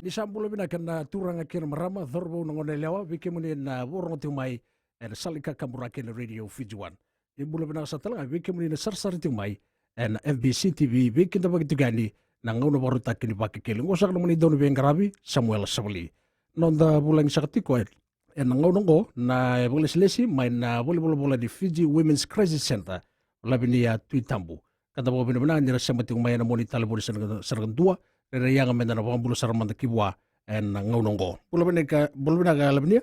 Isambulo bina kana turanga kina marama dhorbo ngone lewa wiki muni na worong tumai en salika kamurake na radio Fijuan. Ibulo bina satala wiki muni na sarsar tumai en FBC TV wiki na bagitugani na ngono baru takini baki kili ngosak na muni donu bengarabi Samuel Sabali. Nonda bulang sakatiko en ngono ngo na boleslesi mai na bola di Fiji Women's Crisis Center labini ya Tuitambu. Kata bo bina nira samati umay na muni talibori sarang dua Rere yang amenda na pambulo saramanda kibwa en ngaunongo. Bulo bina ka labnia?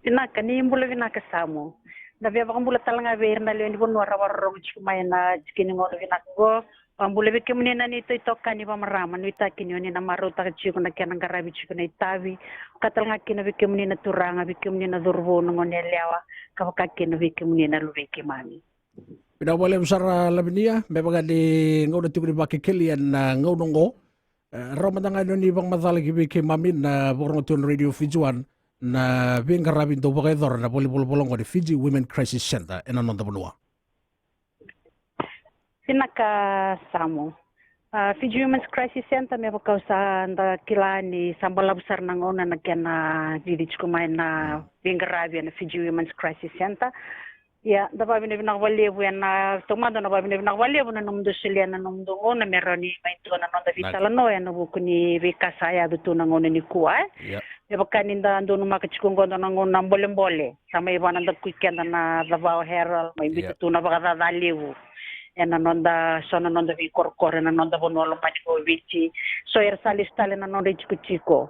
Pinaka ni bulo bina ka samu. Na bia pambulo talanga ver na lendi bon wara wara chumay na chikini ngolo bina ko. Pambulo bike muni na nito itoka ni pamarama no itakini ni na maruta ka chiko na kena garabi chiko na itavi. Katalanga kina bike muni na turanga bike muni na durbo ngone lewa. Kapaka kina bike muni na lubeke mami. Pina boleh besar labnia bebaga di ngau tukuri baki keli en ngaunongo. Ramadang ni bang madala gibi ke mamin na borong tuan radio Fijuan na bengarabi do bagai na boleh bolong di Fiji Women Crisis Center ena nonta benua. Pinaka samu. Fiji Women's Crisis Center me bakau sa nda kilani sambala besar nangona na kena didi chukumai na bengarabi na Fiji Women's Crisis Center. Ya, dapat bina walebu na tomado na bina walebu na nomdo silia na nomdo ona meroni maintu na nonda vitala no ya nabuku ni vika saya dutu na ngone ni kuwa. Ya bakaninda ando no makachikungo na ngona mbole sama ibana nda kuikenda na Davao Herald mai bitu na baka dalebu. Na nonda sona nonda vi korkore na nonda bonolo maniko vici. So era salistale na nonda chiko.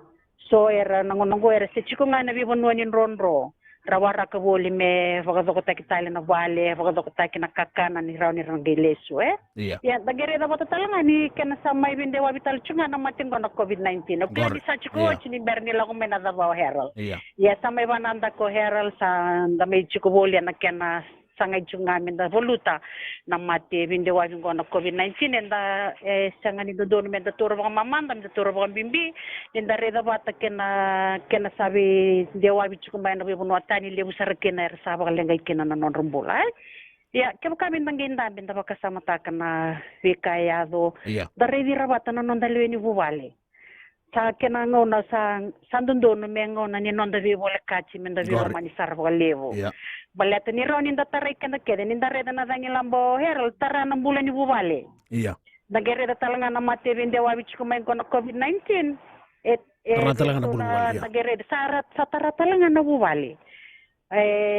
So era nangonongo era se chiko ngana vi bononi ronro. Rawara ka boli me vakadoko takitali na vale vakadoko taki na kakana ni raw ni rangelesu ya dagere da bota talanga ni kena samai binde wa vital chunga na matingo na COVID-19 okla ni sa chiko chini berni la ko mena da Davao Herald ya samai bananda ko Herald sa da me chiko boli na kena sangai chunga minda voluta na mate binde wa vingo na COVID-19 enda sangani do don menda toro ba mamanda menda toro ba bimbi enda reda bata kena sabi dewa bichu kumba na bibu tani lebu sarakena er saba lengai kena na non rumbola ya ke kami ndanginda binda baka sama takana vikayado da redi rabata na non dalweni buvale sa kena ngona sa sandundo no mengo na ni non da vi vole kachi menda vi mani sarva levo baleta ni roni nda tarai kenda kede ni nda reda na dangi lambo Herald tara na bulan ni buvale da gere da talanga na mate vinde wa bichu kumai na COVID-19 talanga na buvale da gere sa tara talanga na buvale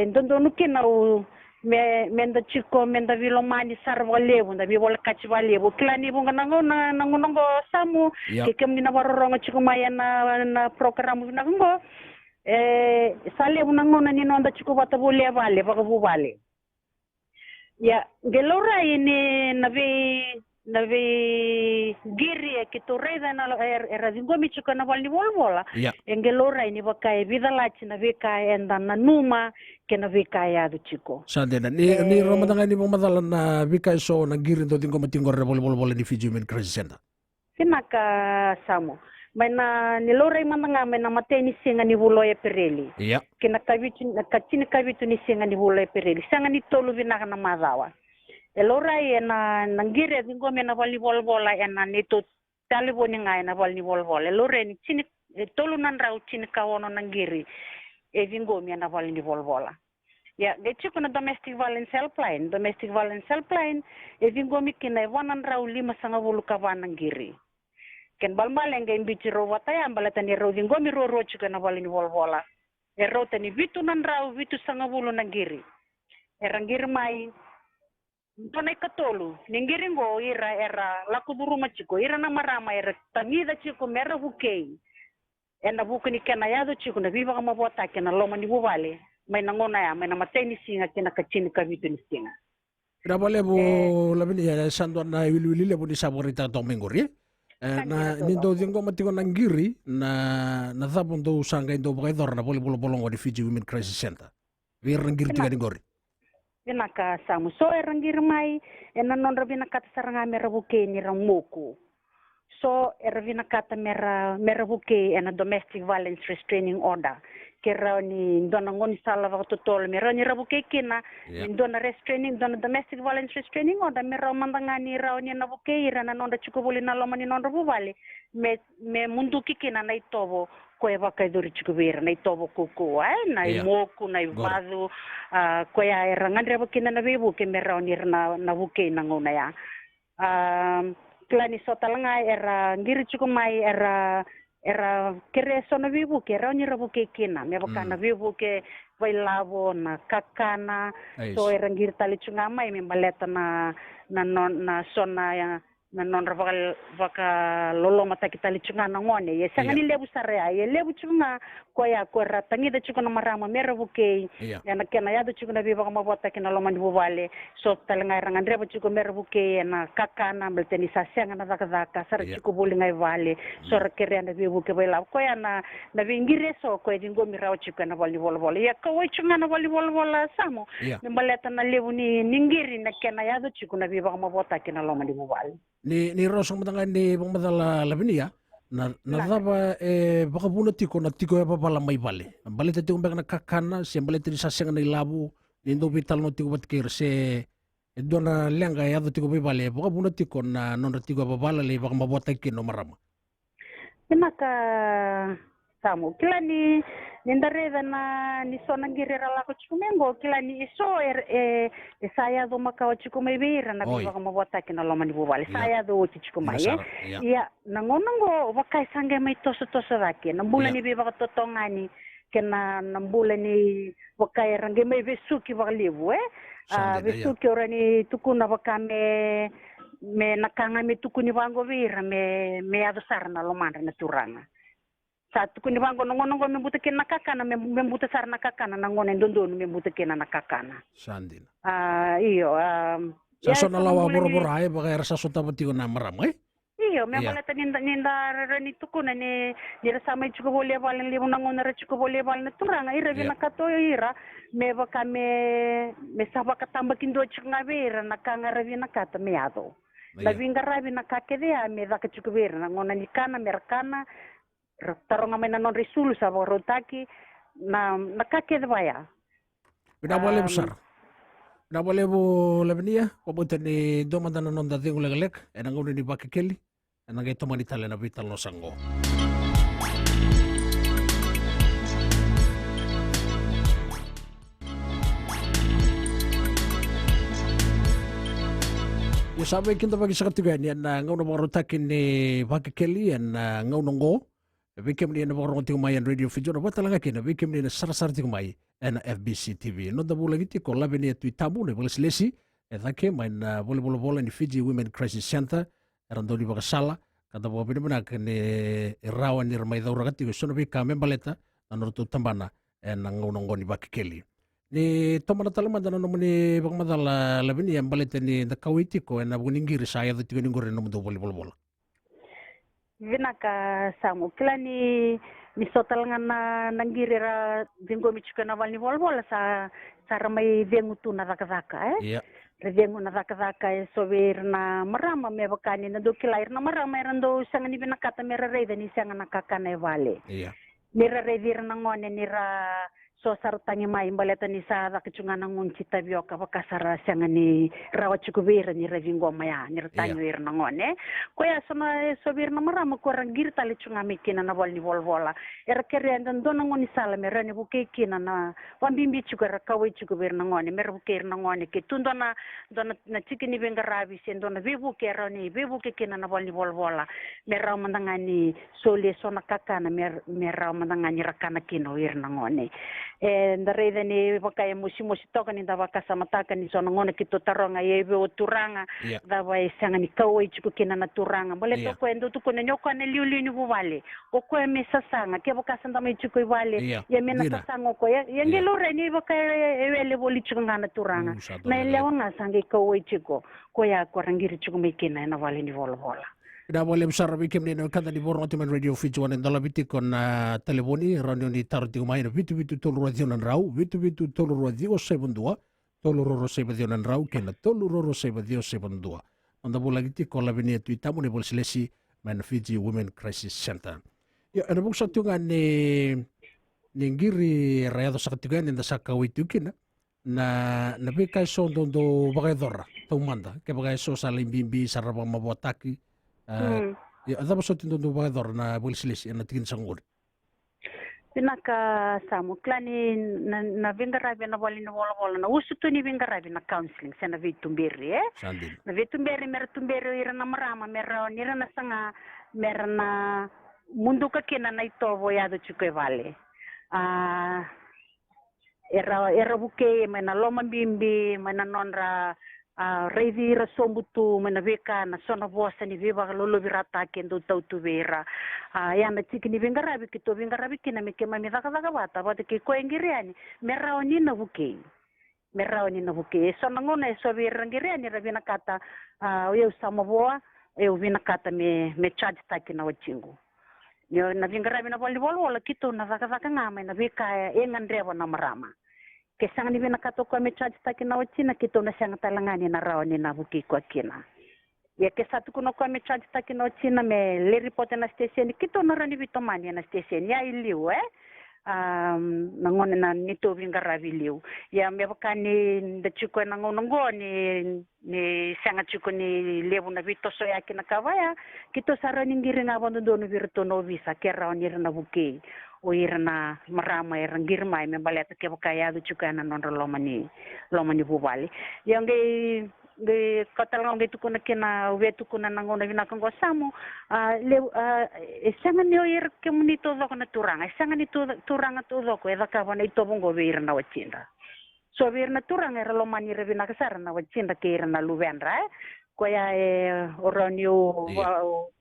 ndondo kena u menda chiko menda vilomani sarva levo nda vi vole kachi valevo klani bunga nangonongo samu kekem ni na waroronga chiko maya na program na ngo sale unangona ni nonda chiko bata bole vale baka buvale ya gelora ini nabe giri ke torreda na era dingomi chiko na valni volvola engelora ini baka vidala china veka enda na numa ke na veka ya du chiko sadena ni ramadanga ni bomadala na veka so na giri do dingomi tingor volvola ni Fiji Women Crisis Center kinaka samo Maina nilore mananga maina mateni singa ni vulo e pereli. Kina kavitu ni singa ni vulo e pereli. Sanga ni tolu vinaka na madawa. Elora na ngire dingo mena vali volvola na nito talibo ni ngai na vali volvola. Elore ni chini tolu nanrau chini kawono nangiri e dingo mena vali ni volvola. Ya, gechi kuna domestic violence helpline. Domestic violence helpline e dingo mi kina wananrau 5 kawan nangiri. Ken balmalenge imbichi ro wataya ambalata ni ro dingo mi ro chika na vali ni volvola ro tani vitu nan raw vitu sanga vulu nangiri erangir mai tonai katolu ningiri ngo era lakuburu machiko ira na marama era tangida chiko mera hukei ena bukuni kena yado chiko na viva kama bota kena loma ni vale mai nangona ya mai na mateni singa kena kachini ka vitu ni singa ira bale bo labini ya sando na wili le bo ni saborita domingori na nindo dingo matiko nangiri na thabon do sanga indo bagai dorna boleh bolong di Fiji Women Crisis Center. Wir nangiri tiga dingori. Binaka samu so erangir mai ena non rabina kata saranga mera buke ni ramuku. So erabina kata mera buke ena domestic violence restraining order. kera ni ndona ngoni sala va totol me rani rabu kekina ndona restraining ndona domestic violence restraining order me ra mandangani ra ni na bukeira na nonda chukubuli na lomani nonda buvale me mundu kikina na itovo ko eva kai duri chukubira na itovo kuku na imoku na ivadu ko ya era ngandre bukina na bebu ke me ra ni na buke na ngona ya klani sotalanga era ngiri chukumai era kere sona vivu ke ra ni rabu ke kina me bakana vivu ke vailavo na kakana so era ngiri tali chunga mai me maleta na sona ya na non vaka lolo mata kita li chunga na ngone ye sanga ni lebu sarea ye lebu chunga ko ya ko ratangi da chunga marama mera buke ya na kena ya da chunga bi baka mabota kina lo mani buvale so talanga ranga ndreba chunga mera buke na kakana belteni sa sanga na daka sar chunga buli ngai vale so rakere na bi buke baila ko ya na vingire so ko dingo mira chunga na vali vol ya ko chunga na vali vol samo me maleta na lebu ni ningiri na kena ya da chunga bi baka mabota kina lo mani buvale ni rosong matanga ni bangmadala labini ya na daba baka buna tiko na tiko ya babala mai bale bale te tiko na kakana se bale te saseng na ilabu ni ndo vital no tiko batkir se dona lenga ya do tiko bale baka buna tiko na non tiko babala le baka mabota kino marama inaka samu kila ni nindareda na ni sona ngirera la ko chumengo kila ni iso saya do makawa chukumai bira na biwa kama bota kina loma ni bubale saya do chukumai ya nangonongo wakai sange mai toso dake nambula ni biwa totongani kena nambula ni wakai range mai vesuki walivu vesuki orani tukuna wakame me nakanga me tukuni wango bira me adosar na lomanda na turanga satu kuni bango nongo membuta kena kakana membuta sarna kakana nangone ndondonu membuta kena na kakana sandina iyo sasona lawa boro ai baga rasa sota bati na maram iyo me balata ninda rani tukuna ni rasa mai chuko bole bal ni nangona ra chuko bole bal na turanga ira vina kato ira me baka me sabaka tamba kindo chunga vera na kanga ra vina kata me ado la vinga ra vina kakede me daka chuko vera nangona ni kana merkana taronga mena non risulu sa rotaki na kake de baya bina boleh besar bina boleh bo labnia ko botani do mandana non da dingu legalek ena ngoni ni bakekeli ena ngai tomani tale na vital no sango ya sabe kinta bagi sakatugani ena ngono rotaki ni bakekeli ena ngono ngo Vikem ni na borong ting mayan radio video na batalaga kina vikem ni na sarasar ting mai na FBC TV no da bula giti ko labe ni tu tabu ne boles lesi dake mai na bola ni Fiji Women Crisis Center rando di bakasala kada bo bina kene rawa ni mai da uragati ko sono bika membaleta na tu tambana na ngonongo ni bakikeli ni tomana talama dana no ni bakmadala labe ni embaleta ni da kawiti ko na buningiri saya da tigo ngore no do bola vinaka samu kila ni sotal ngana nangirira dingo michuka na valni volvola sa ramai vengu tu na zakazaka revengu na zakazaka sober na marama me bakani na do kilair na marama rando sangani vinakata mera reida ni sangana kakana vale mera redir na ngone nira so sarutangi mai baleta ni sa rakchunga na ngunchi tabioka bakasara sangani rawa chukubira ni ravingo maya ni ratanyo ir na ngone ko ya sama sobir na marama ko rangir tali chunga mikina na volni volvola era kere andan dona ngoni sala mera ni buke kina na wambimbi chukara kawai chukubir na ngone mera buke na ngone ke tundona dona na chikini bengarabi sendona bebu ke rani bebu ke kina na volni volvola mera mandangani sole sona kakana mera mandangani rakana kino ir na ngone ndareda ni wakai musi toka ni dawa kasamataka ni sona ngone kito taronga yebe o turanga dawa isanga ni kawe chuku kina na turanga bole to kwendo tu kone nyoko ne liuli ni buvale o ko me sasanga ke boka sanda me chuku vale ye mena sasanga ko ye ngelo re ni boka ewele boli chuku na turanga na lewa nga sangi kawe chuku ko ya ko rangiri chuku me kina na vale ni vola Ida boleh besar bikin ni kata di borong timan radio Fiji wan dalam biti kon telefoni radio ni taruh di rumah bitu tolu radio nan rau bitu tolu radio 72 tolu radio nan rau kena tolu radio 72 anda boleh gitu kon labi ni tu tamu ni boleh selesi man Fiji Women Crisis Center ya ada buksa tu kan ni ningiri rayado sa katigan na sa kawitukin na bika so do bagay taumanda ke bagay so sa limbimbi sa rabang mabotaki adaba so tindo do bagay na bulsilis na tingin sangur Pinaka Samu klani na vingarabi na wali na wala na uso to ni vingarabi na counseling sa na vitumberi sandin na vitumberi mer tumberi ira na marama mera nira na sanga mera na mundo ka kina na ito voyado chukwe vale era buke may na loma bimbi may na nonra revi rasombutu may na veka na sona vosa ni viva lolo virata kendo tau tu vera ya na tiki ni vingarabi kito vingarabi kina me kema mi daka bata bata ki ko engiriani merao ni na buke sona ngona so vera ngiriani rabina kata eu samovoa eu vina kata me charge taki na wachingu yo na vingarabi na wala kito na daka ngama na veka engandrewa na marama kesang ni vina kato kwa me charge taki na wachina kito na siyang talangani na raoni na buki kwa kina ya kesatu kuno kwa me charge taki na wachina me le report na station kito na rani vitomani na station ya iliu nangone na nito vingarabi liu ya me bakani da chuko na ngongo ni sanga chuko ni lebu na vito so ya kina kawaya kito sarani ngiri na bondo no virto no visa ke raoni na buki o irna marama irangirma me baleta ke bakaya du chuka na non lomani bubali yang de katalong gitu kuna kina wetu kuna nangona vina kongo samu sangan yo ir kemunito do kuna turanga sangan itu turanga to do ko edaka wana ito bongo virna wachinda so virna turanga lomani revina kasara na wachinda ke irna luvendra ko ya oranio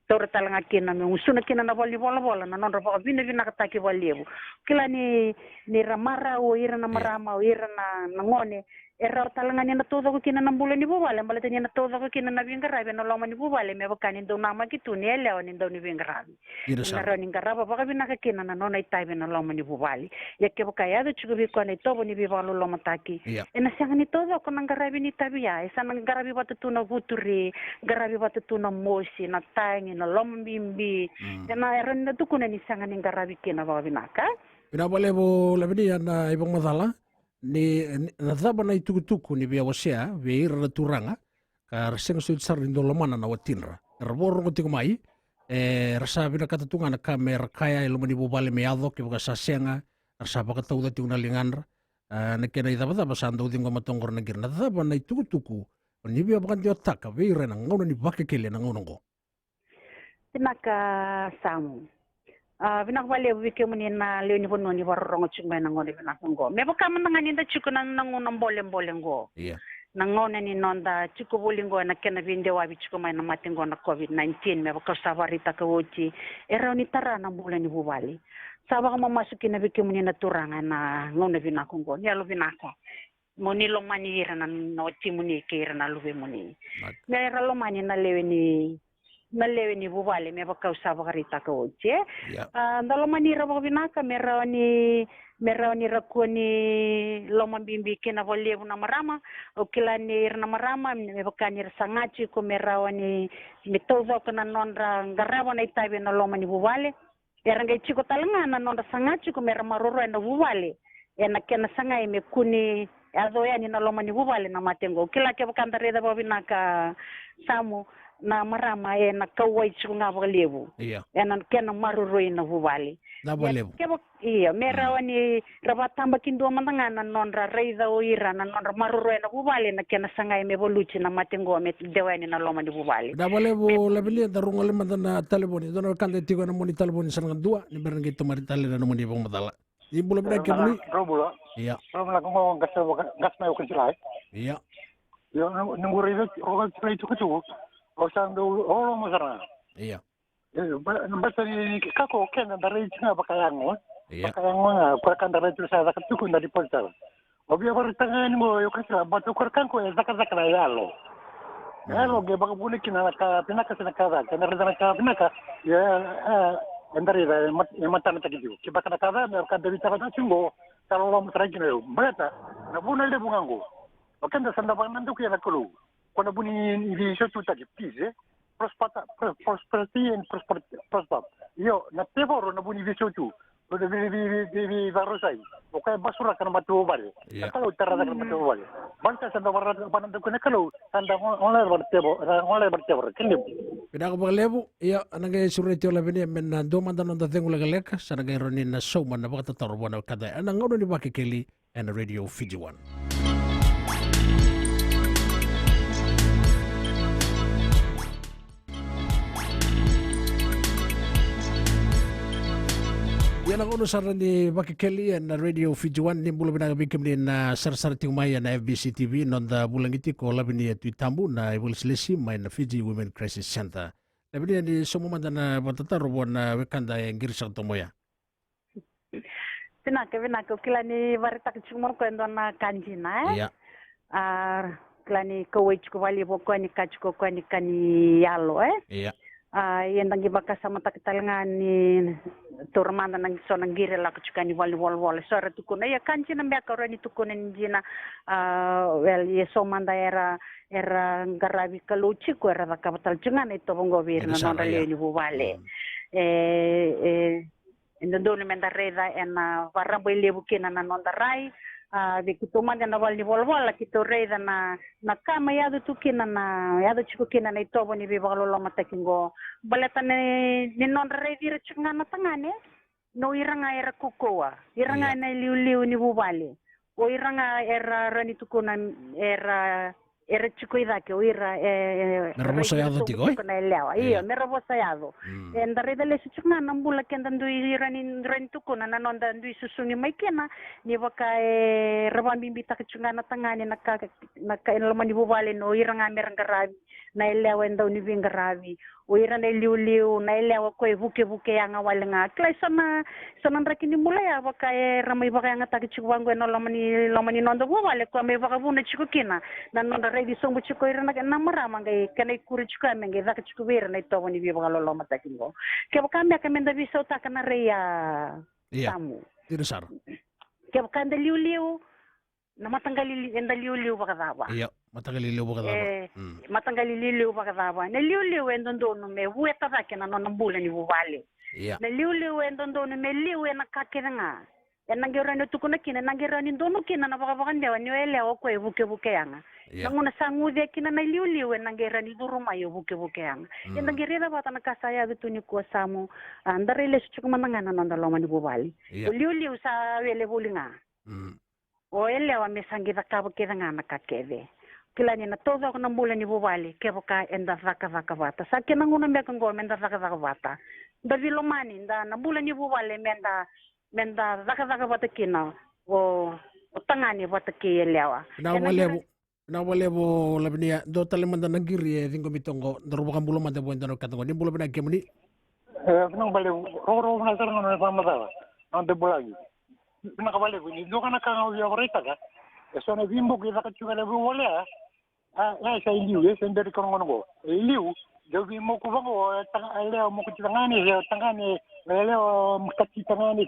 tora talanga kina me usuna kina na vali bola na non roba vina kataki valievu kila ni ramara o ira na marama o ira na ngone era talanga ni na todo ko kina na mbula ni bubale mbala tani na todo ko kina na vingarabi na loma ni bubale me bakani do nama kitu ni ele ni do ni vingarabi na rani ngaraba baka vina kina na nona itaibe na loma ni bubale ya ke bakaya do chugo ko ni tobo ni bibalo loma taki ena sanga ni todo ko ngarabi ni tabia esa ngarabi batu na guturi ngarabi batu na mosi na tangi na lombimbi ena eren na tukuna ni sanga ni ngarabi kina ba vinaka ina bole bo labini na ibang madala ni nadhaba na itukutuku ni via wasea via ira na turanga ka rasenga so tsar ndo lomana na watinra raboro ngoti mai rasa bina katatunga na kamera kaya ilo mani bubale me ado ke buka sasenga rasa baka tauda ti una linganra na kena idaba daba sando dingo matongor na girna nadhaba na itukutuku ni via bukan di otaka via ira na ngona ni baka kele na ngona ngo tinaka samu vinak wale wike muni na leo ni bono ni warong chungme na ngone vinak ngo me baka manangani da chukuna na ngona mbole ngo na ngone ni nonda chuku bolingo na kena vinde wa bichuko mai na matingo na covid-19 me baka sawarita ka wochi era ni tara na mbole ni bubali saba ka mamasuki na wike muni na turanga na ngone vinak ngo ni alo vinaka moni lo mani ira na no timuni ke ira na luve muni me era lo mani na lewe ni bubale me baka usaba karita ka oche ndalo manira ba vinaka merani rakuni loma bimbi kina volevu na marama okilani na marama me baka ni sangachi ko merawani mitozo kana nondra ngarawa na itabe na loma ni bubale eranga chiko talanga na nondra sangachi ko meramaroro na bubale ena kena sangai me kuni azoyani na loma ni bubale na matengo kila ke baka ndareda ba vinaka samu na marama na kawai chunga valevu na kena maruroi na vuvali merawani rabatamba kindo mandangana nonra reida oira na nonra maruroi na vuvali na kena sangai me voluchi na matengo me dewani na loma di vuvali da valevu labili da rungole mandana taleboni dona kande tigo na moni taleboni sangan dua ni berangi tomari tale na moni bong madala di bulan benda kemuni robulo robulo ko gas mai ko silai yo nunggu reida roga itu kecu Osando olo masara. Iya. Basta ni kako kena dari China bakayango. Bakayango na kurkan dari tu sa zakatuku dari portal. Obia bertangan mo yo kasra batu kurkan ko zakazaka na yalo. Yalo ge bakabuni kina ka pinaka sina kaza kana redana ka pinaka ya andari da mata mata gitu. Kibaka na kaza na ka dari tara chungo kalau lo masara gino. Berata na buna le bungango. Okanda sanda banandu ya nakulu. Quando buni di shotu tagi pise prosperity and prosper io na tevoro na buni di shotu udah di barusai. Oke basura kan matu balik. Kalau utara kan matu balik. Bangsa sanda warna panan tu kena kalau sanda oleh bertebo kendim. Pida ko lebu ya ananga sureti ola bini men do manda non da tengu lega leka sanaga roni na show man na bakata tarbona kada ananga no ni bakikeli and Radio Fiji One. Yan ang uno sara ni Bakikeli na Radio Fiji One ni bula binabikim ni na sar-sar tingmaya na FBC TV non da bulang iti ko labi ni Tuitambu na ibulislesi may na Fiji Women Crisis Center. Labi ni sumumanda na batataro na wekanda yung girisang tumoya. Pinaka kila ni varita kichumor ko endo na kanjina Iya. Kila ni kawai chuko wali boko ni kachuko ko ni kani yalo Iya. Yan dangi baka sama takitalngan ni turmanda nang so nang gire la kuchuka ni wali wal sora tukuna ya kanjina mbia ka ni tukuna ni jina well ye so manda era garabi kaluchi ko era kapital jungan ito bongo bir na non le ni buwale Indondone menda reda en warambo lebu kina na non darai de kutumanda na wali wal kito reda na kama yado tukina na yado chuko kina na ito boni bi bagalo lo matakingo baleta ni non redi re chunga na tangane no iranga era kukoa iranga na liu ni bubale o iranga era rani tukuna era chicoidake o ira Merabosayado tigoy? Iyo, merabosayado. En da reda le suchunga nambula kenda ndui rani tukuna na nonda ndui susungi maikena ni waka rabambi mbita kachunga na tangani na enlamani bubale no ira nga merangarabi na elewa enda univingarabi o ira na liu na elewa koe vuke yang awal nga klai sana ndrakini mula ya waka ramai waka yang ataki chikuwangu eno lamani nonda bubale kwa me waka vuna chikukina na nonda redi sombu chiko ira na marama ngai kanai kuri chiko amengai zaka chiko vera na ito wani biya waka lolo matakingo kaya waka ambia kamenda bisa utaka na reya tamu Dirasar. kaya waka enda liu na matanggali enda liu bakadaba Iya, matagali liu bakadaba. Matanggali liu bakadaba na liu endondo no me wueta zake na nambula ni bubale Iya. na liu endondo no me liu na kakiranga enangira ni tukuna kina nangira ni ndono kina na baka ndewa ni ele ko buke yanga nanguna sangu de kina na liu enangira ni duruma yo buke yanga enangira da bata na kasaya bitu ni ko samu andare le chuku manangana nanda loma ni bubali liu sa wele bulinga o ele wa mesangira kabo kidanga na kakeve kila ni na toda ko nambula ni bubali kebo ka enda vaka vata sa kina nguna mbeka ngoma enda vaka vata davilo mani nda nambula ni bubali menda vaka vata kina o tangani vata ke elewa na walevo labnia do talemanda nagiri dingo mitongo ndoroba kambulo manda boenda no katango ni bulo bena kemuni nang bale ro na sarang no pamada ande bulagi na kabale ni do kana kanga ya horita ka eso na bimbo ki zaka chugale bu wole ya sa liu ye sender ko ngono liu do bimbo ko bango leo mo ko tangani leo mo kati tangani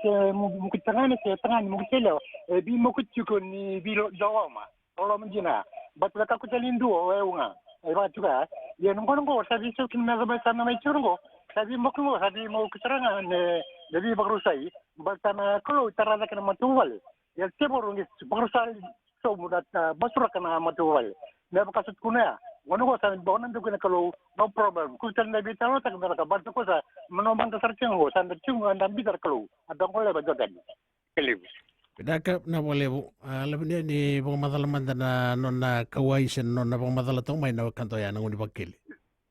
mo kelo bimbo ko chuko ni bilo dawama olo mjina batla ka ko talindu o eunga ba tuga ye ngono sabi so kin na ba sana mai churgo sabi mo kutranga ne devi bagrusai batana ko tarada kana matuwal ya teboro ngi bagrusai so mudat basura kana matuwal ne ba kasut kuna ngono ko sa bonan do kana kalau no problem ku tan na bitalo tak na ka barto ko sa manomang ka sarcheng ho san chung andam bitar kalau adong ko le ba jogan kelib Daka na walevo labnia ni bong madalamanda na nonna kawaisen nonna bong madalatong may na kanto ya nang unibakili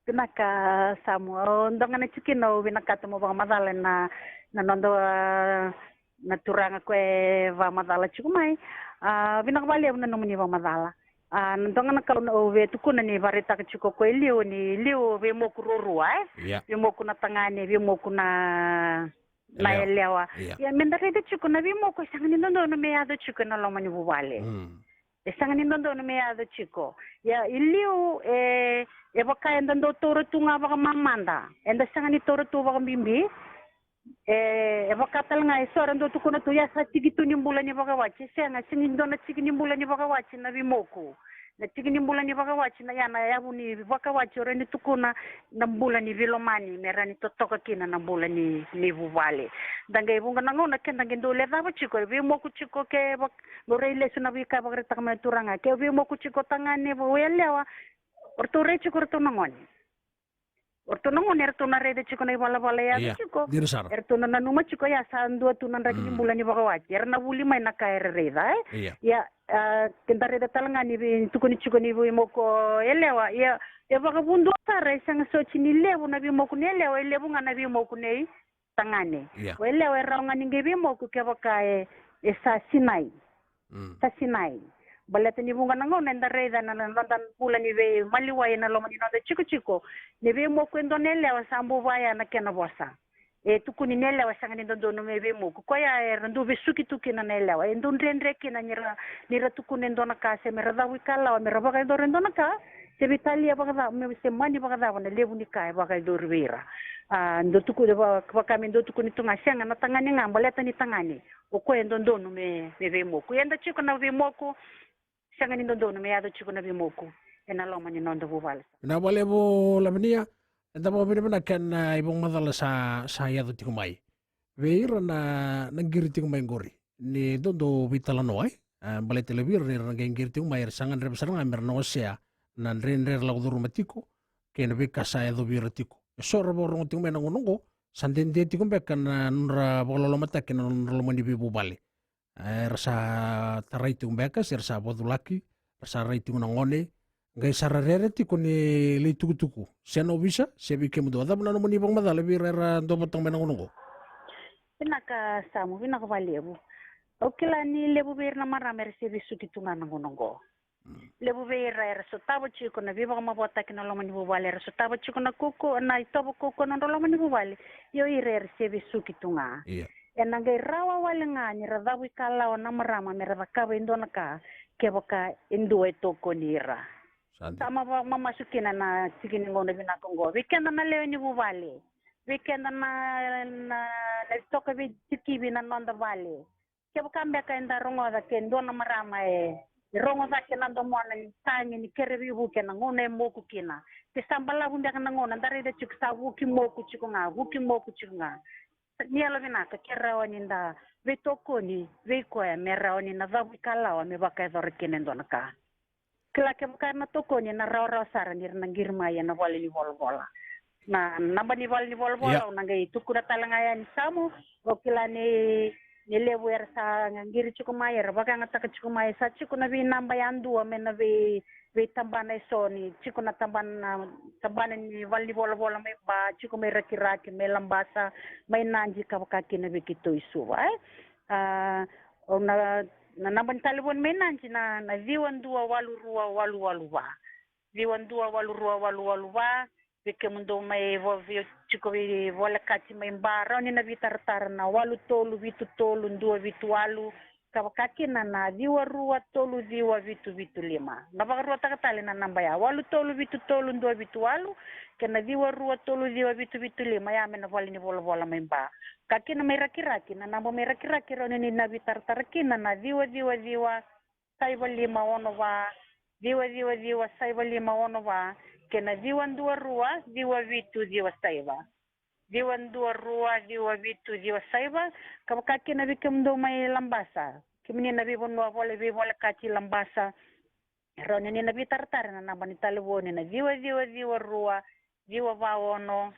Pinaka samu ndonga na chikino binakata mo bang madala na nondo na turanga kwe va madala chikumai binakabali na nomuni va madala ndonga na kauna ove tukuna ni varita ka chiko kwe liu ve mo kururua ve mo kuna tangane ve mo kuna na elewa ya mendare de chiko na ve mo ko sangani ndondo no me ado chiko na lomani bubale sangani ndondo no me ado chiko ya iliu baka enda ndo toro tunga baka mamanda enda sangani toro tu baka bimbi baka talanga isora ndo tukuna tu ya sa tigitu nimbula ni baka wachi senga singindo na chigi nimbula ni baka wachi na bimoku na tigini bulan ni bakawachi na yana yabu ni bakawachi ore ni tukuna na bulan ni vilomani mera ni totoka kina na bulan ni vuvale danga ibunga na ngona kenda ngendo le dava chiko vi mo ku chiko ke bak lore ile suna vi ka bakre takma turanga ke vi mo ku chiko tangane bo welewa orto re chiko orto nangoni orto nangoni orto na re de chiko na bala bala ya chiko orto na numa chiko ya sandu tu na raki bulan ni bakawachi erna buli mai na ka re da ya kentare da talangani bi tukuni chukuni bi moko elewa ya vagabundo tare sanga sochi ni lebu na bi moko ne lewa lebu ngana bi moko ne tangane elewa raungani ngebi moko ke bakae esa sinai sa sinai balata ni bunga nango nenda reda na landan pula ni be maliwa na lomani na chico chico ni be moko ndonelewa sambu vaya na kena bosa tukuni nelewa sanga ni ndono mebe muku ko ya randu besuki tukina nelewa ndon rendre kina nira tukune ndona ka se mera dawi kala wa mera baga ndona ka se vitalia baga me se mani baga da na lebu ni ka baga dorvira ndo tuku de baka me ndo tukuni tunga sanga na tangani ngamba leta ni tangani o ko ndono mebe muku yenda chiko na be muku sanga ni ndono me yado chiko na be muku ena loma ni nondo buvala na wale bo lamania enda mo bina kan ibong madala sa yado tikumai veira na nangiri tikumai ngori ni dondo vitala noai balai televir ni nangiri tikumai sangan rep sarang amer no sea nan rendre la uduru matiko ken be kasa yado viratiko so rabo rongo tikumai nangonongo sandende tikumai kan nra bololo mata ken nra mani bibu bali rasa tarai tikumai kas rasa bodulaki rasa rai tikunangone ngai sararere ti koni le tukutuku seno bisa sebi kemudo ada bana moni bang madala bi rera do botang menang ngongo pinaka samu pinaka valebu okila ni lebu ber na maramer sebi sukitunga ngongo lebu ber era so tabo chiko na viva ma bota kina lo mani bubale era so tabo chiko na koko na itobo koko na lo mani bubale yo ire sebi sukitunga ena ngai rawa wale ngani radawi kala na marama mera kabe ndona ka keboka endo etoko nira sama mamasukin na sigin ngona binakongo weekend na leo ni bubale weekend na toka bi tiki bi na nonda vale ke bukambe ka enda rongo da kendo na marama rongo da ke nando mona ni tangi ni kerebi buke na ngone moku kina te sambala bunda kana ngona ndare de chuksa wuki moku chikunga ni alo binaka kerawa ni nda vetoko ni veko ya merawa ni na vabu kalawa me baka dor kinendo na ka kila ke bukan na toko ni na raw sara ni na girma ya na wali ni volvola na namba ni wali ni volvola na ngai tukura talanga ya ni samu o kila ni lebu er sa ngiri chukumai er baka ngata chukumai sa chukuna bi namba ya ndu me na be tambana soni chukuna tambana ni wali volvola me ba chukumai rakiraki me lambasa mai nanji ka baka kina be kitu isu ona na namban talibon menanci na viwan dua walu ba viwan dua walu ba bike mundo mai vo chiko vi vola kati mai mbara ni na vitar na walu tolu vitu tolu dua vitu walu kabakaki na viwa rua tolu viwa vitu lima na bagarua takatali na namba ya walu tolu vitu tolu dua vitu walu kena viwa rua tolu viwa vitu lima ya mena vali ni vola mai mba kaki na meraki na namba meraki roni ni na vitar na viwa saiva lima ono va viwa saiva lima ono va kena viwan dua rua viwa vitu saiva viwan dua rua viwa vitu saiva kabakaki na vikemdo mai lambasa kimini na vivonwa vole kati lambasa roni ni na vitar na namba ni taliboni na viwa rua viwa va ono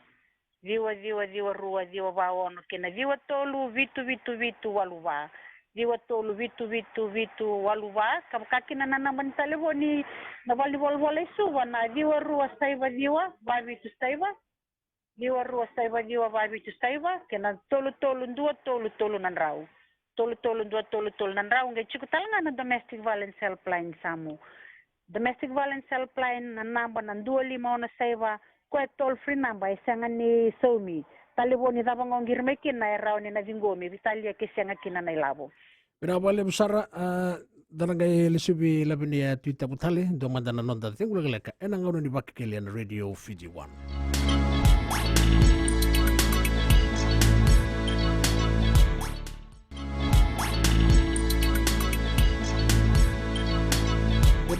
viwa rua viwa va ono kena viwa tolu vitu waluva viwa tolu vitu waluva kabakaki na namba ni taliboni na vali vole suwa na viwa rua saiva viwa va vitu saiva viwa rua saiva viwa va vitu saiva kena tolu ndua tolu nanrau tolu ndua tolu nanrau ngai chikutalanga na domestic violence helpline samu domestic violence helpline na namba na ndua lima ona saiva ko toll free number isanga ni somi taliboni da bangongir mekin na rauni na vingomi vitalia ke sanga kina na ilabo bina bale besara danangai lesubi labenia twitter butale do mandana nonda tengula leka enanga ni bakikelian radio Fiji 1.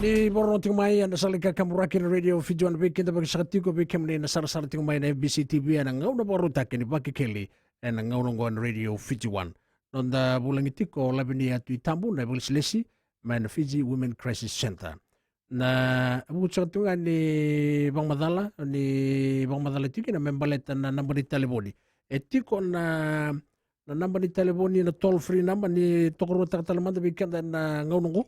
Ni borno ting mai ana salika kamurakin radio fijuan weekend bagi sakatiko weekend ni nasar sar ting mai na FBC TV ana ngau na boru takini baki keli ana ngau nongon radio fijuan. Nonda bulang itiko labini atu itambu na bulis lesi man Fiji Women Crisis Center. Na abu sakatunga ni Bang Madala tiki na membaleta na namba ni telefoni. Etiko na namba ni telefoni na toll free namba ni tokoro takatalamanda weekend na ngau nongo.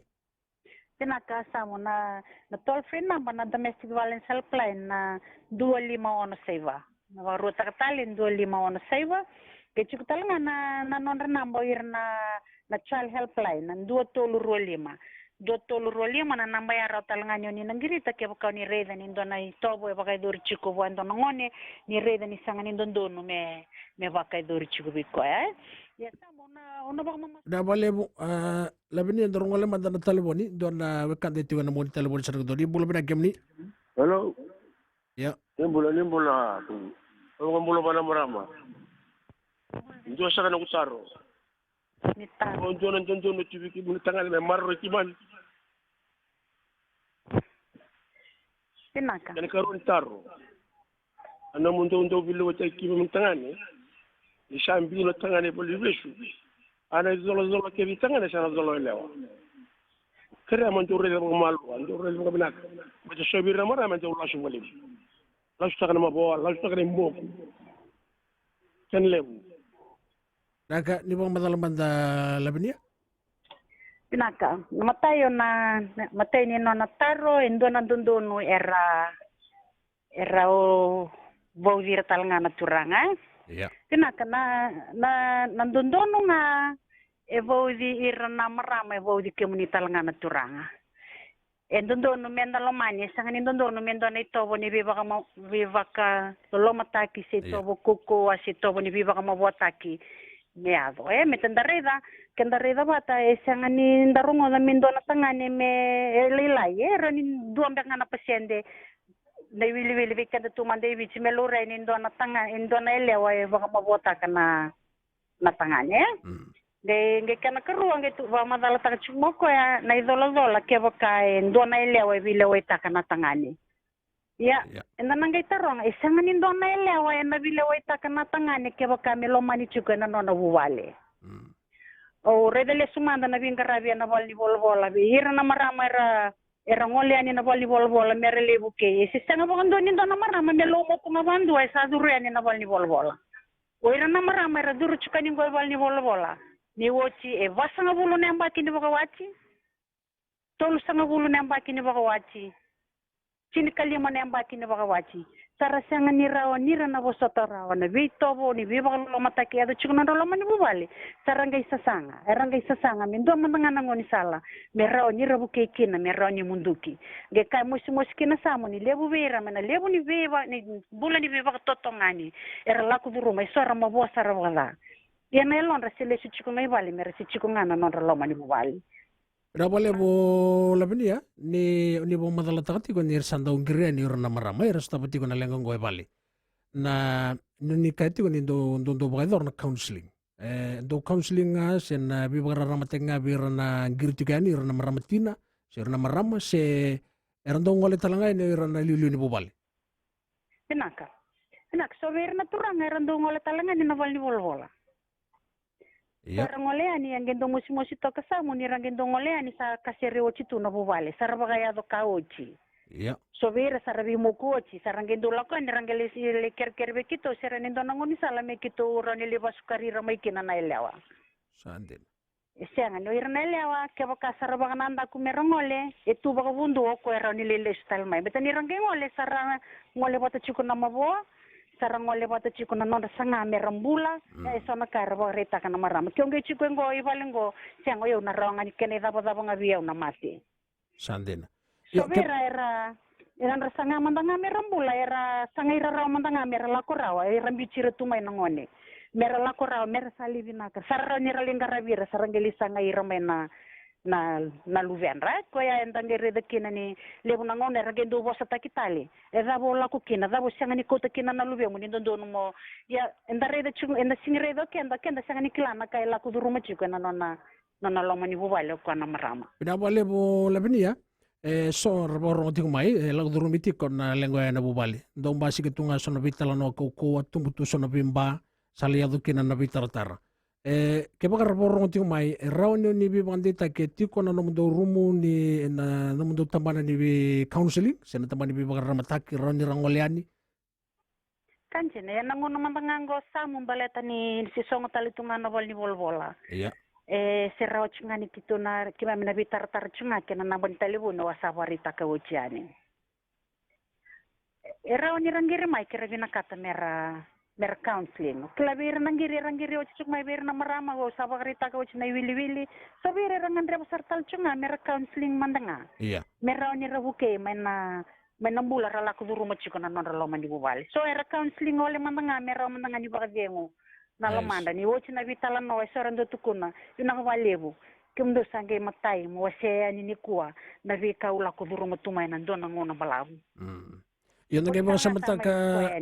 Pinakasamo na toll free number na domestic violence helpline na 2516. Na ruta katalin 2516. Kaya talaga na nonra number na child helpline na 225. 225 na namba ya raw talaga nyo ni nanggirita kaya baka ni reda ni doon na itobo e baka iduri chiko buwan doon ngone ni reda ni sanga ni doon doon me baka iduri chiko biko ya samo na baka mama da bale bu labini ndoro ngole madana telefoni don wekande tiwana mo telefoni sarang do di bulu bina gemni. Hello. Ya. Nimbula tu. Ngombulo bana marama. Njo saka na kusaro. nita Njo na njo tibiki bunu tangal me marro kiman. pinaka Kan karon taro. Ana ndo bilu wata kibi mun tangane. Ni shambi no tangane bolu beshu. Ana zolo ke bi tangane sana zolo lewa. Kere man to rele mo malu, ndo rele mo binak. Ba to shobi ramara man to lashu wali. Lashu takana mabo, lashu takana mo. Ken lewu. Naga ni bang madala manda labini. pinaka matay ni no nataro endo na dundono era o bawir talanga naturanga. Ya. Pinaka na dundono nga evolvi irna marama evolvi komunita talanga naturanga. Endono menda lomani sanga endono menda na itobo ni bibaka lomataki se itobo kuko asi itobo ni bibaka mabotaki meado metandareda kendareda bata sanga ni ndarungo na mendo na tangane me lilai rani duambek na pasyente na wili kada tumande bichi melore ni ndo na tanga ndo na elewa baka mabotaka na tangane nge kana karuang itu ba madala taka chumoko ya na idola ke baka ndo na elewa bilewa taka na tangane ya enda nangai tarong isanga ni ndo na elewa na bilewa taka na tangane ke baka melomani chuka na nona buwale o redele sumanda na bingarabi na bali bolbola bi hira na marama era ngole ani na bali bolbola merele buke isanga baka ndo ni ndo na marama melomo ko mabandu ay sa duru ani na bali bolbola o ira na marama era duru chuka ni ngol bali bolbola ni wochi vasanga bulu namba kini baka wachi tolu sanga bulu namba kini baka wachi chini kalima namba kini baka wachi sarasanga ni rawa nira na bosota rawa na vitobo ni bibaka lomata ki ado chukuna loma ni bubali saranga isasanga mindo mandangana ngoni sala me rawa nira buke kina me rawa ni munduki ge kai musi kina samu ni lebu vera mena lebu ni beba ni bula ni beba totongani era laku duruma isora mabosa rawala ya melon rasile si chiku mai bali mere si chiku ngana non raloma ni bali Da bale bo labini ya ni bo madala takati ko ni sanda ungire ni urna marama era stapati ko na lengo ngoy bali na ni kaiti ko ni do bagay na counseling do counseling nga sen bibara ramatenga birana girtu kani urna maramatina se urna marama se era do ngole talanga ni urna lilu ni bobali pinaka so verna turanga era do ngole talanga ni navali volvola Sarangolea ni ang gendo musi to kasamo ni rangendo ngolea ni sa kasere ochi tu na bubale sarabagaya do kaochi. Ya. So vera sarabi mo kochi sarangendo lako ni rangele si le kerbe kito seranendo nangoni sala me kito rani le basukari ramai kina na elewa. Sandin. Sianga no irna elewa ke baka sarabaga nanda ku merongole etu baga bundu ko rani le style mai betani rangengole sarang ngole bata chukuna mabo sarang ole bata chiku na nonda sanga merambula sona karbo reta kana marama kyonge chiku ngo ibalengo siango yo na ronga ni kene dabo nga biya na mati Sandina so era sanga mandanga merambula era sanga ira raw mandanga mera lakorawa era bichire tumay nangone mera lakorawa mera salivina ka sarra ni ralinga rabira sarangeli sanga ira mena na luvenra ko ya endangere de kina ni lebu na ngone ragendo bosa takitali dabo la ko kina dabo sanga ni kota kina na luve mo ni dondo mo ya endare de chung enda singre do kenda sanga ni kilana kai la ku duru ma chiko na loma ni bubale ko na marama Pina bale bo labini ya So raborong ti mai lag durumiti kon lengua na bubali. Dong basi ketunga so na vitala no ko tumbutu so na bimba salia dukina na vitara. Ke baka raborong ti mai raunio ni bi bandita ke ti kona no mundo rumu ni na no mundo tambana ni bi counseling sena tambani bi baka ramataki rauni rangoleani. Kanjene nangono mantangango samu baleta ni sisongo talitunga na bol ni bolbola. Iya. Se rao chunga ni kito na kima mina bitar chunga kena nabon talibu na wasawarita ka ujiani. Rao ni ranggiri mai kira vina kata mera counseling. Kila bira ranggiri ochi chunga mai bira na marama go sawarita ka uji na wili so bira rangan reba sartal chunga mera counseling mandanga. Iya. Mera rao ni rabuke mena bula rala ku duru machiko na non ralo mandi bubali. So era counseling ole mandanga mera mandanga ni bakagengo. Nalamanda ni wochi na vitala no sorando tukuna yuna walebu kimdo sange matai mo se ani ni kuwa na vika ula ku duru matumai na dona ngona balabu yun nga ba sa mata ka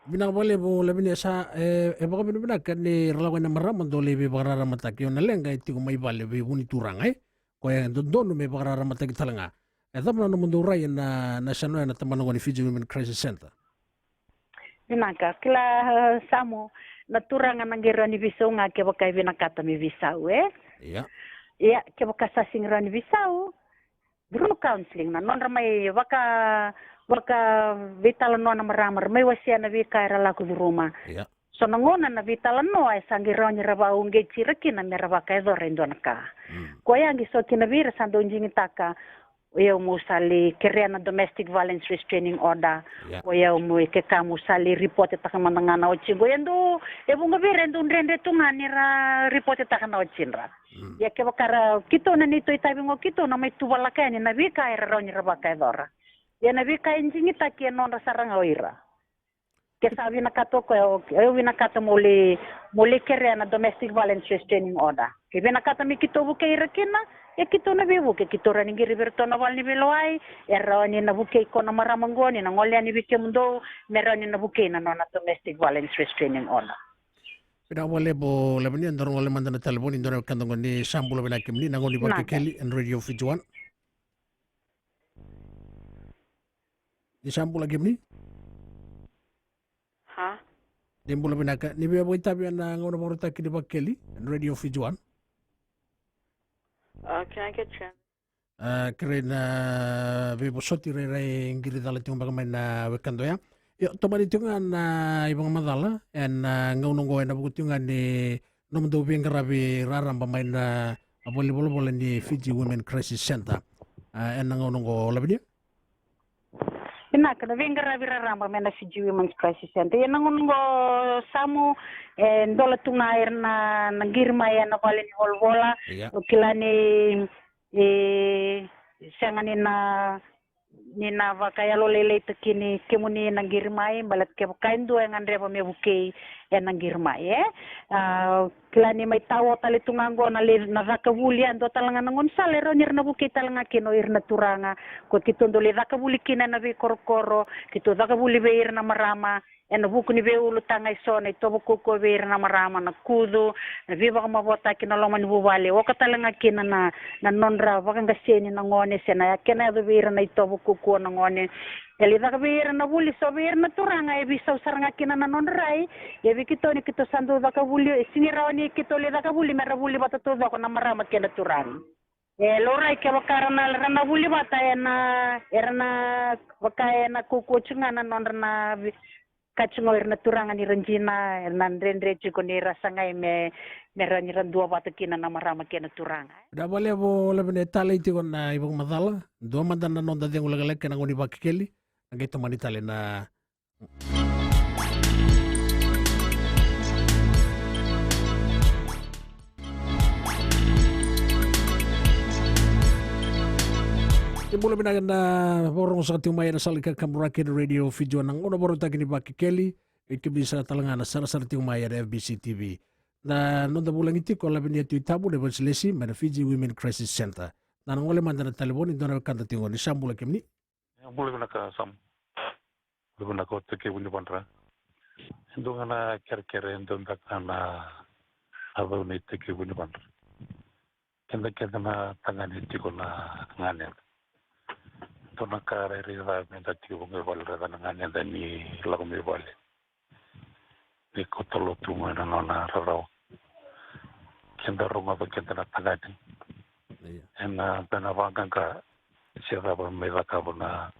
binang walebu labi ni sa baka binabina ka ni ralawan na maramang do lebi bakarara mata ki yun na lenga iti kung may balebi huni turang kaya doon may bakarara mata ki talanga tapos na mundo ray na sano na taman ni Fiji Women Crisis Center binaka kila samo naturangan ng gero ni Visau nga kaya baka binakata mi Visau Iya. Iya kaya baka sasing ro ni Visau duro counseling na non ramay baka vital no na maramar may wasya na vika era la ku ruma. Iya. So nangona na vital no ay sangiro ni raba unge chiraki na meraba kay do rendo naka. Koya ngi so kinabira sando njingitaka Oya musali kaya na domestic violence restraining order. Oya ke kamu sali report ta kama ngana ochin. Oya ndo bunga bere ndo ndrende tunga nira report ta kana ochin ra. Ya ke bakara kito na nito itabi ngo kito na may tubala kaya ni nabika era ro ni rabaka dora. Ya nabika injingi ta ke non rasaranga oira. Ke sabi na kato ko na kato muli kaya na domestic violence restraining order. Ke na kato mi kito bu kaya kina ya kito na bibu ke kito rani giri berto na wal ni beloai era ni na buke ko na maramangoni na ngolya ni bike mundo mera ni na buke na na domestic violence restraining order pina wale bo labani andor wale mandana telefon indor kandong ni sambulo bina kimni nangoni ba Kelly and Radio Fiji One ni sambulo kimni ha dimbulo bina ka ni be boy tabi na ngono borota kidi ba Kelly and Radio Fiji One can I get you? Kira na bebo soti re ngiri dala tiong bagamay na wekando ya. Yo tomari tiong na ibang madala and ngaunong na buku tiong ni nomdo biang karabi raram pamay na volleyball ni Fiji Women Crisis Center. And ngaunong labi dia. Ina kana venga ravira ramba mena Fiji Women's Crisis Center. Yan nangungo samu ndola tunga na ngirma ya na wale ni volvola. Ukilani sangani na vakaya lo lele tekini kemuni nangirmai balat ke kaindu yang andre pa mebuke yang nangirmai klani mai tawo tali tungango na le na vakabuli ando talanga nangon salero nir na buke talanga kino irna turanga ko kitondo le vakabuli kina na be korokoro kito vakabuli be irna marama en buku ni be ulu tanga isone to buku ko be irna marama na kudu na be baka mabota kina loma ni bubale o katalanga kina na nonra vakanga seni na ngone sena kena be irna ito buku ko na ngone eli vakabir na buli so be irna turanga e bisa usaranga kina na nonrai e be kito ni kito sandu vakabuli siniraoni kito le vakabuli merabuli batato ko na marama kena turanga lorai ke bakarana rana buli bata erna bakayana kukucunga na nonra kacungo irna turanga ni renjina erna rendre chiko ni rasangai me merani randua bata kina na marama kena turanga da bale bo lebene tale ti na ibang madala do mandana nonda deng ulagalek kana ngoni bakeli ngai to mani tale na Mula binagan na borong sa tiumay na salika kamurakin Radio Fiji One ang una borong tagin ni Baki Kelly ikibli sa talanga na sarasar tiumay na FBC TV na nunda bulang iti ko labin niya tuitabu na Bansilesi na Fiji Women Crisis Center na nang wala manda na talibon ito na kanta tingon ni Sambula Kimni Boleh guna ka sam boleh guna ka otte ke bunyi pandra endo ngana kere endo ndak ana aba ni te ke bunyi pandra kenda kena tangan iti ko na ngane tona kare rira menta tiu nge wale rada ngane da ni lagu me wale ni kotolo tu ngana ngana rarau kenda ronga ba kenda na tagani ena bena wanganga siapa ba me waka bona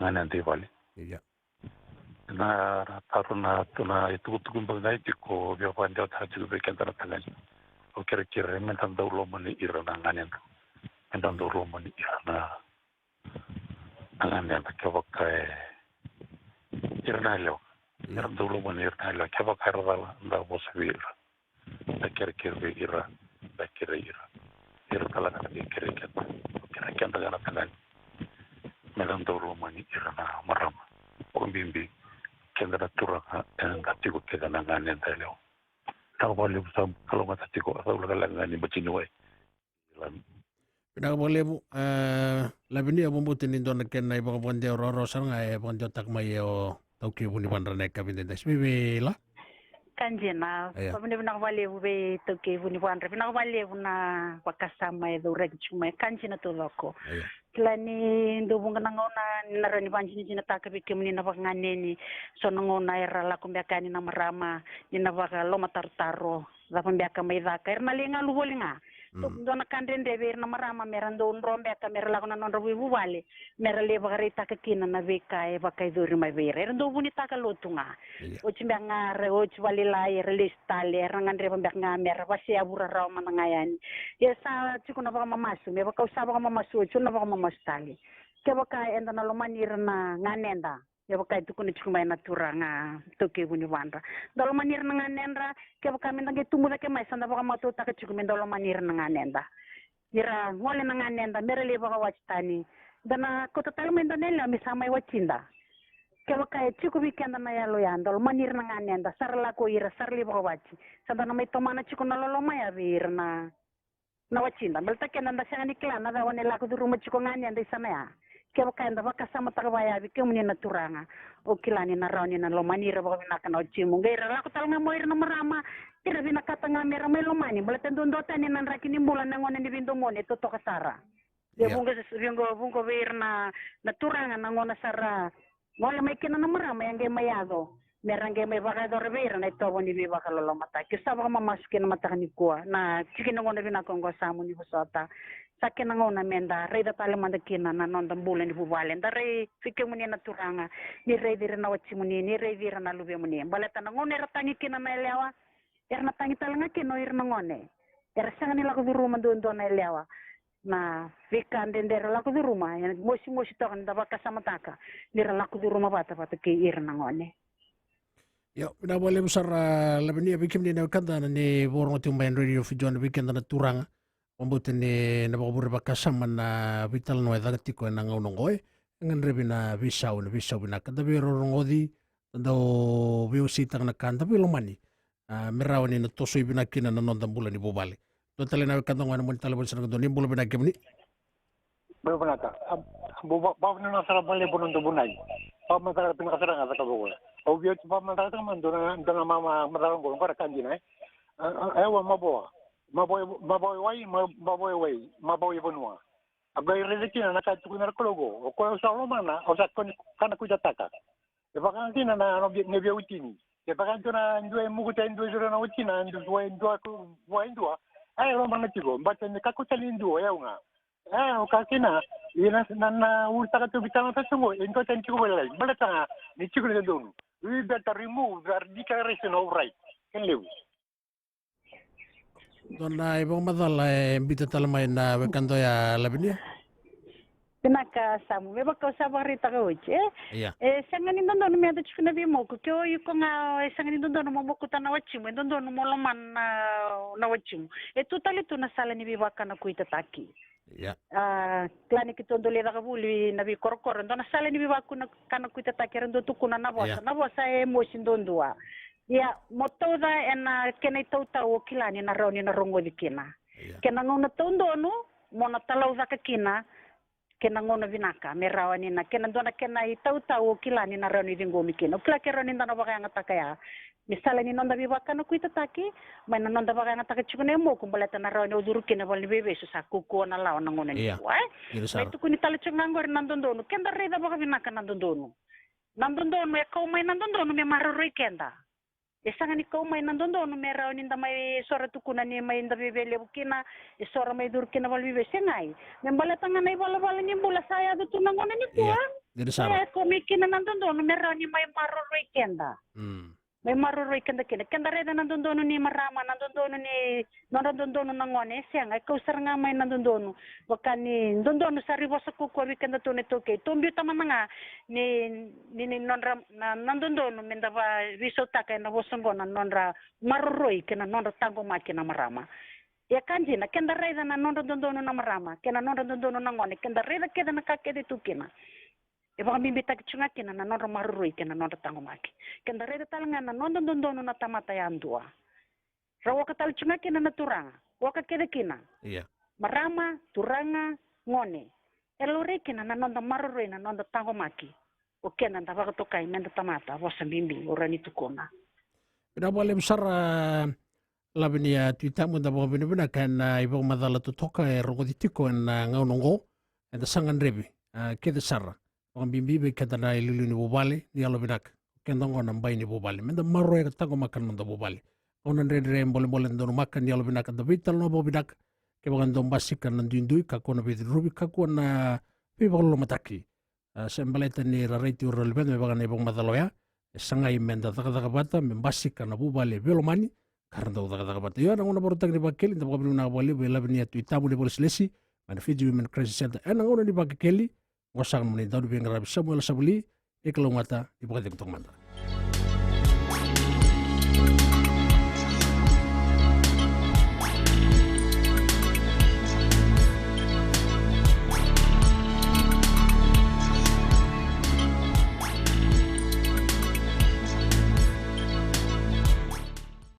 ngane di wale na taruna tuna itu tukumba nai tiko bia panja tahu be kenda na tagani o kira menta daulo mani irana ngane menta daulo mani irana ngane ta kawakai irana lo irana daulo mani irana lo kawakai rala nda bosvir da kira ira da kira kala kana kira kenda kana tagani menta daulo mani irana marama ombimbi kenda turaka nga tiko keda na ngane ndalo tahu boleh usam kalau mata tiko atau kalau ngane bacini wai Pinaka boleh bu labini abu butin indo na ken na ibang bonde roro saranga e bonde tak mai o tauki buni bandra nek kabin des bibi la Kanjena, pamene pinaka bu be tauki buni bandra pinaka bu na pakasama e do reg chuma kanjena to loko. Klani ndubung ngona narani banjini jina taka bikemni na ngane ni sono ngona era la kumbiakani na marama ni na baka loma tartaro la kumbiaka mai daka erna linga lubolinga dona kandende ver na marama merando unrombe ka merla kona non robu bubale merle bagari taka kina na beka e baka iduri mai ver erndo buni taka lotunga o chimbanga re o chwalila relistale rangan re pambanga mer basi abura raw manangayan yesa chikuna baka mamasu me baka usaba ka mamasu chuna baka mamastali ke baka enda na lomanir na nganenda ya baka itu kuni chukuma na turanga toke buni wanda dalo manir na nganenda ke baka mindange tumula ke mai sanda baka mato taka chukuma dalo manir na nganenda ira ngole na nganenda merele baka wachitani dana kota talo mendanela misama wachinda ke baka chikubi kenda na yalo yanda dalo manir na nganenda sarla ko ira sarli baka wachi sanda na mai tomana chikuna lolo maya vir na wachinda belta kenda nda sanga niklana da wane lako du rumah chiko nganenda isana ya ke baka nda baka sama takabaya bi ke muni na turanga o kilani na rauni na lomani ra baka binaka na chimu ngai ra ko talanga moir na marama tira binaka tanga mera mai lomani bala tendo ndota ni nan rakini bulan na ngone ni bindo mone to kasara ya bungo ver na turanga na ngona sara ngole mai kina na marama yang ngai mayago merange mai baka do revera na to boni bi baka lolo mata ke sa baka mamasukin mata ni kuwa na chikin ngone binaka ngo samu ni husota sakin ngona menda re da tale manda kina na nonda bulan di bubale ndare fike muni na turanga ni re dire na wachi muni ni re dire na lube muni balata na ngone ratangi kina na lewa erna tangi talanga kino irna ngone sanga ni lako di rumah do na lewa na fika ndendera lako di rumah ya mosi to kan da baka sama taka dira lako di rumah bata ke irna ngone yo na boleh besar labini bikim ni na kanda ni borong tumbayan radio fijuan bikin na turanga Pembutin ni nabakaburi bakasama na vital no edad tiko na ngaunongoy ngan rebi na visaw na kadabi rorongodi tando biusitang na kanda bilomani meraw ni natosoy binakina na nondang bulan ni bubali to tali na kantong ano mo talabon sa nagdo ni bulan binakim ni Berbunata. Bawa na sarap mali bunong to bunay. Pag matara pinakasarang ata kabuko. Obvious pa matara tang man doon na mama matarang ko para kanji na. Ayaw mabawa. Mabawi bunwa. Abay reliki na nakatuko na kologo. O ko sa romana o sa kana kujataka. E baka tina na nebia utini. E baka tuna ndue muguta ndue zura na utina ndue ndua. Ay romana tigo. Bata ni kakutali ndua yaunga. O kakina ina na ulta ka bitana ta sungo into tanti ko wala balata ni chikul de donu we better remove the declaration of right can live dona ibang madala imbita talamay na wekando ya labinia pinaka samu me baka usaba rita ka uche sangani ndondo me ando chikuna bi moko kyo yuko nga sangani ndondo mo moko tana wachimu ndondo mo loman na wachimu totally to na sala ni bibaka na kuita taki klani kitondo leda kabuli nabi korokoro ndo na sala ni bibaku na kana kuita taki rendo tukuna na bosa mo sindondua ya motoda ena kena tauta o kilani na roni na rongo dikina kena ngona tondo no mona talau zaka kina kena ngono vinaka merawani na kena dona kena itau kilani na rani dingomi kena kila kerani ndana baka yang takaya misalnya ni nonda bibaka no kuita taki mana nonda baka yang takaya chukune mo kumbalata na rani uduru kena bali bebe susa kuku na lawa na ngono ni wai itu kuni tali chungangor nandondonu kenda reda baka vinaka nandondonu ya kau mai nandondonu me marurui kenda Esanga ni kau mai nandondonu me rani nda mai sora tukuna ni mai nda bebele bukina sora mai dur kena bali bebe sengai membalata nganai bala ni bula saya tu nangona ni tua ya kau mikina nandondonu me rani mai marurui kenda may maruroi kenda reda nandondonu ni marama nandondonu ni nandondonu nangone siang ay kausar nga may nandondonu waka ni nandondonu sa ribo sa kuko kenda tune toke tumbi tama nga ni nonra nandondonu menda ba riso taka na bosongo na nonra maruroi kena nonra tango makina marama ya kanji na kenda reda na nandondonu na marama kena nandondonu nangone kenda reda keda na kakede tukina Iba kami bita kichunga kina na nonro marurui kina nonro tango maki. Kenda reda talanga na nonro dondono na tamata ya andua. Rawa katal chunga kina na turanga. Waka kede kina. Iya. Marama, turanga, ngone. Elore kina na nonro marurui na nonro tango maki. O kena na baka tokai menda tamata. Wasa bimbi orani tukona. Ina boleh besar labini ya tuitamu da bawa bina kan iba madala tu toka rogoti tiko na ngaunongo. Eda sangan rebi. Kede sarra. Orang bimbi kata na ilulu ni bobale ni alo binak kendongo na mbai ni bobale menda maro ya tango makan menda bobale onan re boleh ndono makan ni alo binak da vital no bobinak ke bangan dom basikan na dindui ka kona bit rubi ka kona pibolo mataki sembaleta ni rareti urol ben me bangan ibong madaloya sangai menda daga bata membasikan na bobale belomani karena daga bata yo na ngona borotang ni bakeli nda bakeli na bole bela bini atu itabu ni bolis lesi man Fiji Women Crisis Center ena ngona ni bakeli Wasang meni daud bengara Samuel Sabuli ikalong mata ibagat tong mata.